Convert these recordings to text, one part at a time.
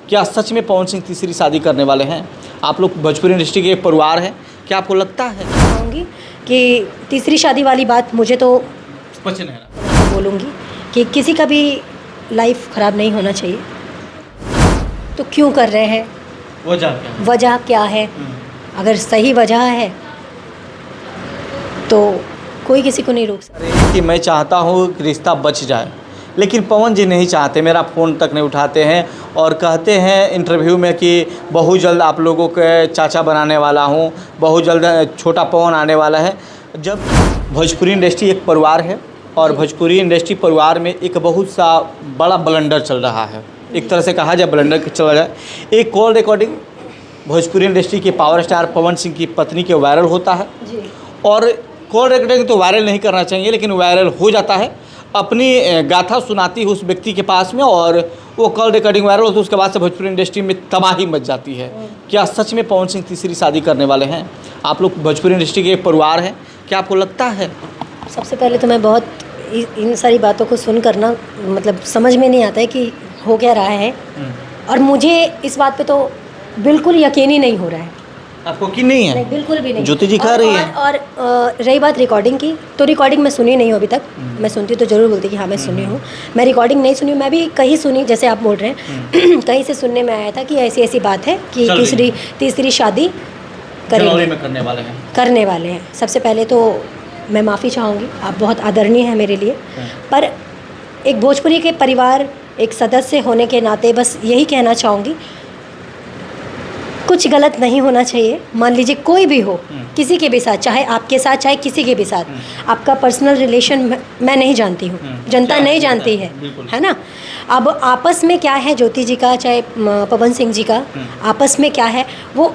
क्या सच में पवन सिंह तीसरी शादी करने वाले हैं? आप लोग भोजपुरी इंडस्ट्री के परिवार हैं, क्या आपको लगता है? कहूँगी कि तीसरी शादी वाली बात मुझे तो पसंद नहीं रहा। बोलूँगी कि किसी का भी लाइफ ख़राब नहीं होना चाहिए। तो क्यों कर रहे हैं, वजह क्या है? अगर सही वजह है तो कोई किसी को नहीं रोक सकता। कि मैं चाहता हूँ कि रिश्ता बच जाए, लेकिन पवन जी नहीं चाहते, मेरा फ़ोन तक नहीं उठाते हैं और कहते हैं इंटरव्यू में कि बहुत जल्द आप लोगों के चाचा बनाने वाला हूँ, बहुत जल्द छोटा पवन आने वाला है। जब भोजपुरी इंडस्ट्री एक परिवार है और भोजपुरी इंडस्ट्री परिवार में एक बहुत सा बड़ा ब्लंडर चल रहा है, एक तरह से कहा जाए ब्लंडर चला जाए। एक कॉल रिकॉर्डिंग भोजपुरी इंडस्ट्री के पावर स्टार पवन सिंह की पत्नी के वायरल होता है और कॉल रिकॉर्डिंग तो वायरल नहीं करना चाहिए, लेकिन वायरल हो जाता है। अपनी गाथा सुनाती है उस व्यक्ति के पास में और वो कॉल रिकॉर्डिंग वायरल होती है। उसके बाद से भोजपुरी इंडस्ट्री में तबाही मच जाती है। क्या सच में पवन सिंह तीसरी शादी करने वाले हैं? आप लोग भोजपुरी इंडस्ट्री के परिवार हैं, क्या आपको लगता है? सबसे पहले तो मैं बहुत इन सारी बातों को सुन कर ना, मतलब समझ में नहीं आता है कि हो क्या रहा है। और मुझे इस बात पे तो बिल्कुल यकीन ही नहीं हो रहा है। आपको कि नहीं है? नहीं, बिल्कुल भी नहीं। ज्योति जी कह रही है। और रही बात रिकॉर्डिंग की, तो रिकॉर्डिंग मैं सुनी नहीं हूँ अभी तक। मैं सुनती तो ज़रूर बोलती कि हाँ मैं सुनी हूँ। मैं रिकॉर्डिंग नहीं सुनी, मैं भी कहीं सुनी, जैसे आप बोल रहे हैं कहीं से सुनने में आया था कि ऐसी ऐसी बात है कि तीसरी शादी करने वाले हैं। सबसे पहले तो मैं माफ़ी चाहूँगी, आप बहुत आदरणीय हैं मेरे लिए, पर एक भोजपुरी के परिवार, एक सदस्य होने के नाते बस यही कहना चाहूँगी, कुछ गलत नहीं होना चाहिए। मान लीजिए कोई भी हो, किसी के भी साथ, चाहे आपके साथ चाहे किसी के भी साथ, आपका पर्सनल रिलेशन मैं नहीं जानती हूँ, जनता नहीं जानती है ना। अब आपस में क्या है ज्योति जी का चाहे पवन सिंह जी का आपस में क्या है, वो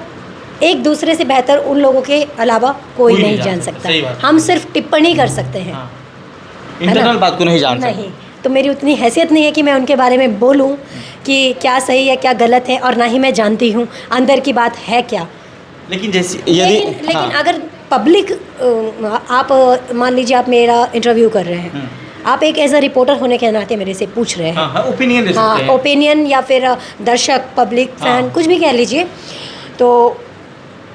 एक दूसरे से बेहतर उन लोगों के अलावा कोई नहीं जान सकता। हम सिर्फ टिप्पणी कर सकते हैं, इंटरनल बात को नहीं जान सकते। नहीं, तो मेरी उतनी हैसियत नहीं है कि मैं उनके बारे में बोलूं कि क्या सही है क्या गलत है, और ना ही मैं जानती हूं अंदर की बात है क्या। लेकिन जैसे यदि लेकिन अगर पब्लिक, आप मान लीजिए आप मेरा इंटरव्यू कर रहे हैं, आप एक एज अ रिपोर्टर होने के नाते मेरे से पूछ रहे हैं, ओपिनियन दे सकते हैं। ओपिनियन या फिर दर्शक, पब्लिक, फैन, कुछ भी कह लीजिए, तो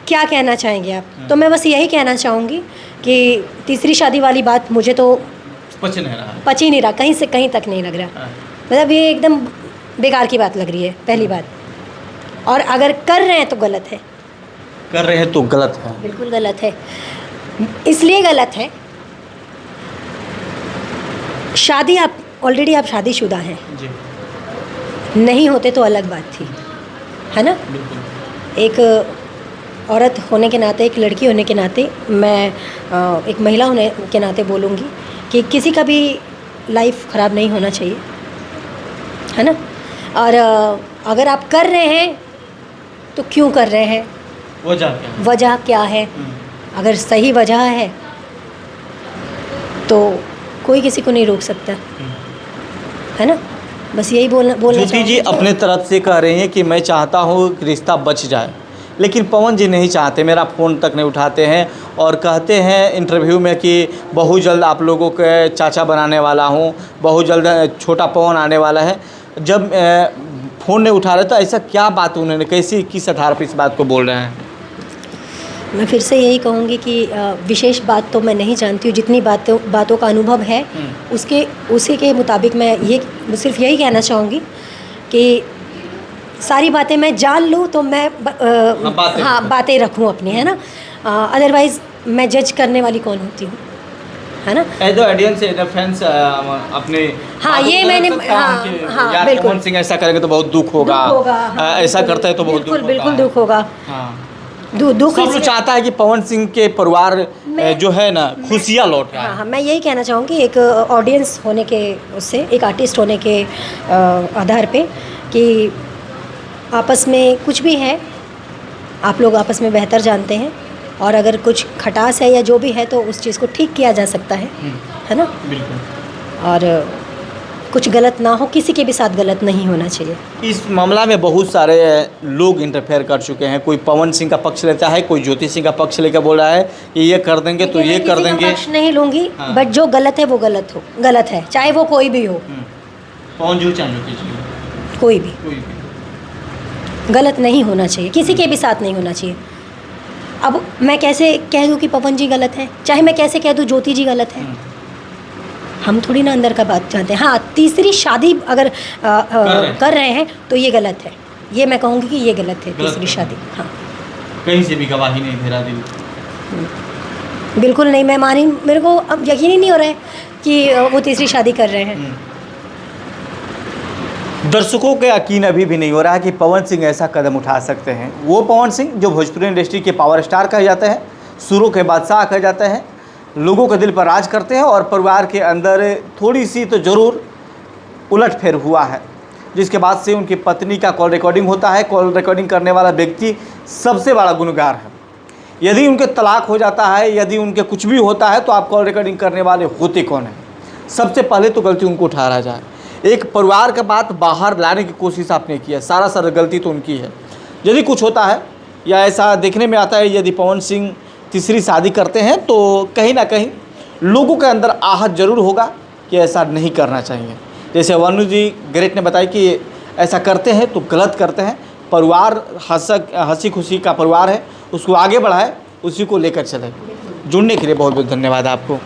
क्या कहना चाहेंगे आप? तो मैं बस यही कहना चाहूँगी कि तीसरी शादी वाली बात मुझे तो पच ही नहीं रहा, कहीं से कहीं तक नहीं लग रहा। मतलब ये एकदम बेकार की बात लग रही है, पहली बात। और अगर कर रहे हैं तो गलत है, कर रहे हैं तो गलत है, बिल्कुल गलत है। इसलिए गलत है, शादी आप ऑलरेडी आप शादीशुदा हैं जी। नहीं होते तो अलग बात थी, है ना। एक औरत होने के नाते, एक लड़की होने के नाते, मैं एक महिला होने के नाते बोलूँगी कि किसी का भी लाइफ ख़राब नहीं होना चाहिए, है ना। और अगर आप कर रहे हैं तो क्यों कर रहे हैं, वजह क्या है? अगर सही वजह है तो कोई किसी को नहीं रोक सकता, है ना। बस यही बोलना ज्योति जी अपने तरफ से कह रही हैं कि मैं चाहता हूँ कि रिश्ता बच जाए, लेकिन पवन जी नहीं चाहते, मेरा फ़ोन तक नहीं उठाते हैं और कहते हैं इंटरव्यू में कि बहुत जल्द आप लोगों के चाचा बनाने वाला हूँ, बहुत जल्द छोटा पवन आने वाला है। जब फ़ोन नहीं उठा रहे तो ऐसा क्या बात उन्होंने, कैसी किस आधार पर इस बात को बोल रहे हैं? मैं फिर से यही कहूँगी कि विशेष बात तो मैं नहीं जानती हूँ, जितनी बातों का अनुभव है उसी के मुताबिक मैं सिर्फ यही कहना चाहूँगी कि सारी बातें मैं जान लूँ तो मैं बातें रखूँ अपनी, है ना। अदरवाइज़ मैं जज करने वाली कौन होती हूँ, है ना। एज ऑडियंस, एज फैंस अपने ये मैंने बिल्कुल, पवन सिंह ऐसा करेंगे तो बहुत दुख होगा, ऐसा करता है तो बहुत बिल्कुल दुख होगा। दुख सब लोग चाहता है कि पवन सिंह के परिवार जो है ना खुशियाँ लौट आए। हाँ, मैं यही कहना चाहूँगी एक ऑडियंस होने के, उससे एक आर्टिस्ट होने के आधार पे, कि आपस में कुछ भी है आप लोग आपस में बेहतर जानते हैं, और अगर कुछ खटास है या जो भी है तो उस चीज़ को ठीक किया जा सकता है ना। बिल्कुल। और कुछ गलत ना हो, किसी के भी साथ गलत नहीं होना चाहिए। इस मामला में बहुत सारे लोग इंटरफेयर कर चुके हैं, कोई पवन सिंह का पक्ष लेता है, कोई ज्योति सिंह का पक्ष लेकर बोल रहा है कि ये कर देंगे तो ये कर देंगे। पक्ष नहीं लूँगी, बट जो गलत है वो गलत है, चाहे वो कोई भी हो। पवन जी चाहे ज्योति जी, कोई भी। गलत नहीं होना चाहिए, किसी के भी साथ नहीं होना चाहिए। अब मैं कैसे कह दूँ कि पवन जी गलत है, चाहे मैं कैसे कह दूँ ज्योति जी गलत है, हम थोड़ी ना अंदर का बात जानते हैं। हाँ, तीसरी शादी अगर कर रहे हैं तो ये गलत है, ये मैं कहूँगी कि ये गलत है, तीसरी शादी। हाँ, कहीं से भी गवाही नहीं दे रहा दिल, बिल्कुल नहीं। मैं मानी, मेरे को अब यकीन ही नहीं हो रहा है कि वो तीसरी शादी कर रहे हैं। दर्शकों के यकीन अभी भी नहीं हो रहा है कि पवन सिंह ऐसा कदम उठा सकते हैं। वो पवन सिंह जो भोजपुरी इंडस्ट्री के पावर स्टार कहे जाते हैं, सुरों के बादशाह कहे जाते हैं, लोगों के दिल पर राज करते हैं और परिवार के अंदर थोड़ी सी तो ज़रूर उलटफेर हुआ है, जिसके बाद से उनकी पत्नी का कॉल रिकॉर्डिंग होता है। कॉल रिकॉर्डिंग करने वाला व्यक्ति सबसे बड़ा गुनहगार है। यदि उनके तलाक हो जाता है, यदि उनके कुछ भी होता है, तो आप कॉल रिकॉर्डिंग करने वाले होते कौन हैं? सबसे पहले तो गलती उनको ठहराया जाए। एक परिवार का बात बाहर लाने की कोशिश आपने की है, सारा गलती तो उनकी है। यदि कुछ होता है या ऐसा देखने में आता है यदि पवन सिंह तीसरी शादी करते हैं, तो कहीं ना कहीं लोगों के अंदर आहत ज़रूर होगा कि ऐसा नहीं करना चाहिए। जैसे वनु जी ग्रेट ने बताया कि ऐसा करते हैं तो गलत करते हैं। परिवार हंसी खुशी का परिवार है, उसको आगे बढ़ाए, उसी को लेकर चले। जुड़ने के लिए बहुत बहुत धन्यवाद आपको।